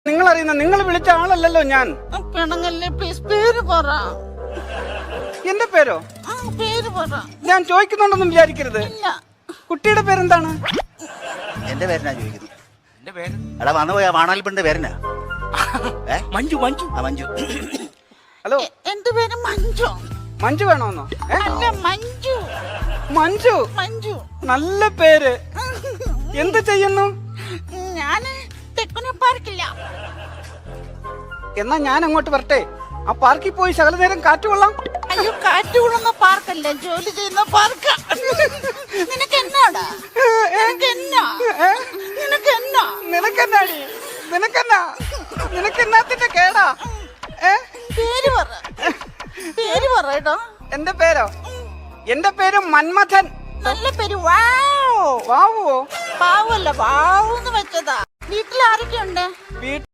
നിങ്ങൾ അറിയുന്ന നിങ്ങൾ വിളിച്ച ആളല്ലല്ലോ ഞാൻ. പെണങ്ങല്ലേ പ്ലീസ്, പേര് പറ. എന്റെ പേരോ? പേര് പറ. ഞാൻ ചോദിക്കുന്നുണ്ടെന്നും വിചാരിക്കരുത്. ഇല്ല. കുട്ടിയുടെ പേരെന്താണ്? എന്റെ പേരെന്നാ ചോദിക്കുന്നത്? എന്റെ പേര് എടാ വന്നു പോയാ വാണാലിപ്പിന്റെ പേരെന്നാ? മഞ്ജു. മഞ്ജു. ആ മഞ്ജു. ഹലോ, എന്റെ പേര് മഞ്ജു. മഞ്ജു വേണോന്നോ? അല്ല, മഞ്ജു. മഞ്ജു, മഞ്ജു. നല്ല പേര്. എന്ത് ചെയ്യുന്നു? ഞാന് തെക്കുനെ പാർക്കില്ല. എന്നാ ഞാൻ അങ്ങോട്ട് വരട്ടെ. ആ പാർക്കിൽ പോയി ശകല നേരം കാറ്റ് കൊള്ളാം. അയ്യോ, കാറ്റ് കൊള്ളുന്ന പാർക്കല്ല, ജോലി ചെയ്യുന്ന പാർക്ക്. നിനക്ക് എന്നാടാ? നിനക്കെന്നാടി? നിനക്കെന്നാത്തിന്റെ കേടാ? പേര് പറ. പേര് പറയട്ടോ. എന്റെ പേരോ? എന്റെ പേര് മന്മഥൻ. നല്ല പേര്. വാവ്. വാവുവോ? പാവല്ല, വാവൂന്ന് വെച്ചതാ. വീട്ടിൽ ആരൊക്കെയുണ്ട്? വീട്ടിൽ